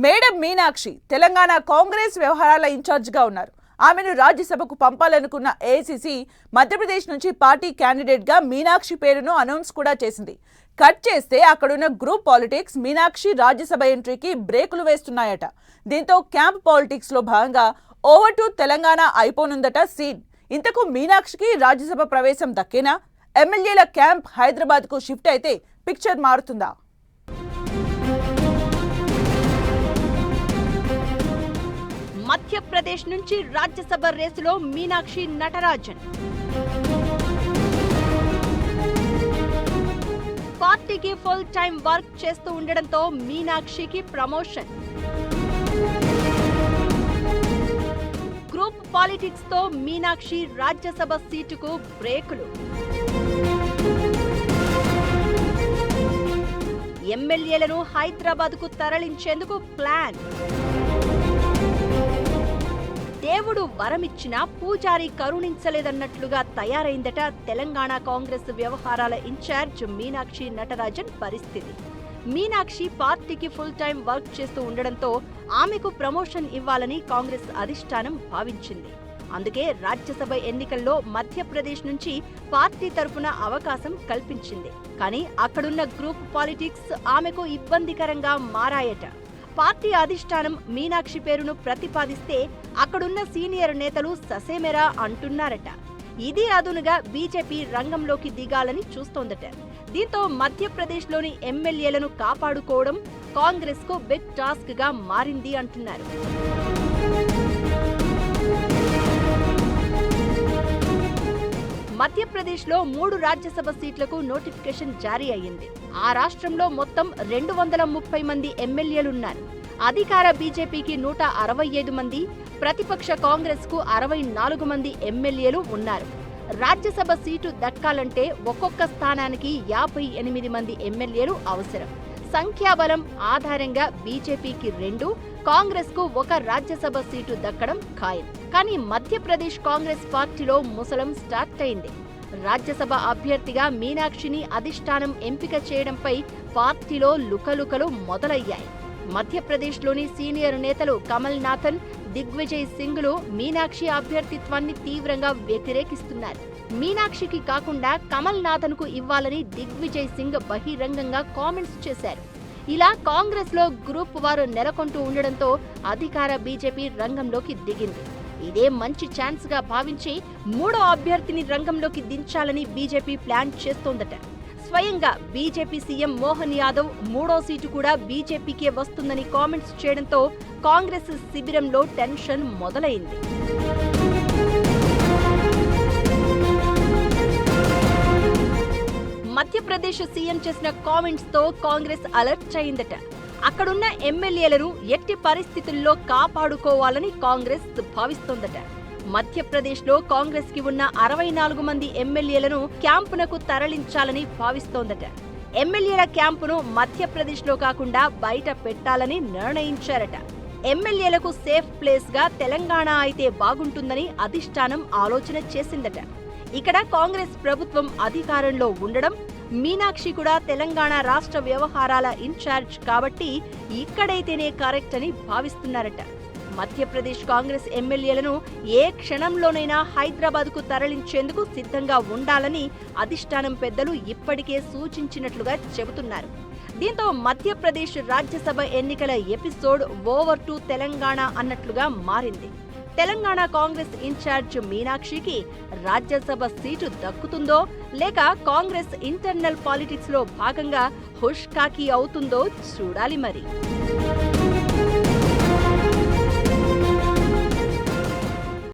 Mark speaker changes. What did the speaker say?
Speaker 1: Madam Meenakshi Telangana Congress వ్యవహారాల ఇన్ఛార్జిగా ఉన్నారు. ఆమెను రాజ్యసభకు పంపాలనుకున్న ఏఐసీసీ మధ్యప్రదేశ్ నుంచి పార్టీ క్యాండిడేట్గా మీనాక్షి పేరును అనౌన్స్ కూడా చేసింది. కట్ చేస్తే అక్కడున్న గ్రూప్ పాలిటిక్స్ మీనాక్షి రాజ్యసభ ఎంట్రీకి బ్రేకులు వేస్తున్నాయట. దీంతో క్యాంప్ పాలిటిక్స్ లో భాగంగా ఓవర్ టు తెలంగాణ అయిపోనుందట సీన్. ఇంతకు మీనాక్షికి రాజ్యసభ ప్రవేశం దక్కేనా? ఎమ్మెల్యేల క్యాంప్ హైదరాబాద్ కు షిఫ్ట్ అయితే పిక్చర్ మారుతుందా?
Speaker 2: మధ్యప్రదేశ్ నుంచి రాజ్యసభ రేసులో మీనాక్షి నటరాజన్. పార్టీకి ఫుల్ టైం వర్క్ చేస్తూ ఉండడంతో మీనాక్షికి ప్రమోషన్. గ్రూప్ పాలిటిక్స్ తో మీనాక్షి రాజ్యసభ సీటుకు బ్రేకులు. ఎమ్మెల్యేలను హైదరాబాద్ కు తరలించేందుకు ప్లాన్. దేవుడు వరమిచ్చినా పూజారి కరుణించలేదన్నట్లుగా తయారైందట తెలంగాణ కాంగ్రెస్ వ్యవహారాల ఇన్ఛార్జ్ మీనాక్షి నటరాజన్ పరిస్థితి. మీనాక్షి పార్టీకి ఫుల్ టైం వర్క్ చేస్తూ ఉండడంతో ఆమెకు ప్రమోషన్ ఇవ్వాలని కాంగ్రెస్ అధిష్టానం భావించింది. అందుకే రాజ్యసభ ఎన్నికల్లో మధ్యప్రదేశ్ నుంచి పార్టీ తరఫున అవకాశం కల్పించింది. కానీ అక్కడున్న గ్రూప్ పాలిటిక్స్ ఆమెకు ఇబ్బందికరంగా మారాయట. పార్టీ అధిష్టానం మీనాక్షి పేరును ప్రతిపాదిస్తే అక్కడున్న సీనియర్ నేతలు ససేమెరా అంటున్నారట. ఇది అదునుగా బీజేపీ రంగంలోకి దిగాలని చూస్తోందట. దీంతో మధ్యప్రదేశ్లోని ఎమ్మెల్యేలను కాపాడుకోవడం కాంగ్రెస్ కు బిగ్ టాస్క్ గా మారింది అంటున్నారు. మధ్యప్రదేశ్లో 3 రాజ్యసభ సీట్లకు నోటిఫికేషన్ జారీ అయ్యింది. ఆ రాష్ట్రంలో మొత్తం 230 మంది ఎమ్మెల్యేలున్నారు. అధికార బీజేపీకి 165 మంది, ప్రతిపక్ష కాంగ్రెస్ కు 64 మంది ఎమ్మెల్యేలు ఉన్నారు. రాజ్యసభ సీటు దక్కాలంటే ఒక్కొక్క స్థానానికి 58 మంది ఎమ్మెల్యేలు అవసరం. సంఖ్యాబలం ఆధారంగా బీజేపీకి 2, కాంగ్రెస్ కు 1 రాజ్యసభ సీటు దక్కడం ఖాయం. కానీ మధ్యప్రదేశ్ కాంగ్రెస్ పార్టీలో ముసలం స్టార్ట్ అయింది. రాజ్యసభ అభ్యర్థిగా మీనాక్షిని అధిష్టానం ఎంపిక చేయడంపై పార్టీలో లుకలుకలు మొదలయ్యాయి. మధ్యప్రదేశ్లోని సీనియర్ నేతలు కమల్ నాథన్, దిగ్విజయ్ సింగ్లు మీనాక్షి అభ్యర్థిత్వాన్ని తీవ్రంగా వ్యతిరేకిస్తున్నారు. మీనాక్షికి కాకుండా కమల్ నాథన్ కు ఇవ్వాలని దిగ్విజయ్ సింగ్ బహిరంగంగా కామెంట్స్ చేశారు. ఇలా కాంగ్రెస్ లో గ్రూప్ వారు నెలకొంటూ ఉండడంతో అధికార బీజేపీ రంగంలోకి దిగింది. ఇదే మంచి ఛాన్స్ గా భావించి 3వ అభ్యర్థిని రంగంలోకి దించాలని బీజేపీ ప్లాన్ చేస్తోందట. స్వయంగా బీజేపీ సీఎం మోహన్ యాదవ్ 3వ సీటు కూడా బీజేపీకే వస్తుందని కామెంట్స్ చేయడంతో కాంగ్రెస్ శిబిరంలో టెన్షన్ మొదలైంది. మధ్యప్రదేశ్ సీఎం చేసిన కామెంట్స్ తో కాంగ్రెస్ అలర్ట్ అయిందట. అక్కడున్న ఎమ్మెల్యేలను ఎట్టి పరిస్థితుల్లో కాపాడుకోవాలని కాంగ్రెస్ భావిస్తోందట. మధ్యప్రదేశ్ లో కాంగ్రెస్ కి ఉన్న 64 మంది ఎమ్మెల్యేలను క్యాంపునకు తరలించాలని భావిస్తోందట. ఎమ్మెల్యేల క్యాంపును మధ్యప్రదేశ్ లో కాకుండా బయట పెట్టాలని నిర్ణయించారట. ఎమ్మెల్యేలకు సేఫ్ ప్లేస్ గా తెలంగాణ అయితే బాగుంటుందని అధిష్టానం ఆలోచన చేసిందట. ఇక్కడ కాంగ్రెస్ ప్రభుత్వం అధికారంలో ఉండడం, మీనాక్షి కూడా తెలంగాణ రాష్ట్ర వ్యవహారాల ఇన్ఛార్జ్ కాబట్టి ఇక్కడైతేనే కరెక్ట్ అని భావిస్తున్నారట. మధ్యప్రదేశ్ కాంగ్రెస్ ఎమ్మెల్యేలను ఏ క్షణంలోనైనా హైదరాబాద్ కు తరలించేందుకు సిద్ధంగా ఉండాలని అధిష్టానం పెద్దలు ఇప్పటికే సూచించినట్లుగా చెబుతున్నారు. దీంతో మధ్యప్రదేశ్ రాజ్యసభ ఎన్నికల ఎపిసోడ్ ఓవర్ టు తెలంగాణ అన్నట్లుగా మారింది. తెలంగాణ కాంగ్రెస్ ఇన్ఛార్జ్ మీనాక్షికి రాజ్యసభ సీటు దక్కుతుందో లేక కాంగ్రెస్ ఇంటర్నల్ పాలిటిక్స్ లో భాగంగా హుష్ కాకి అవుతుందో చూడాలి మరి.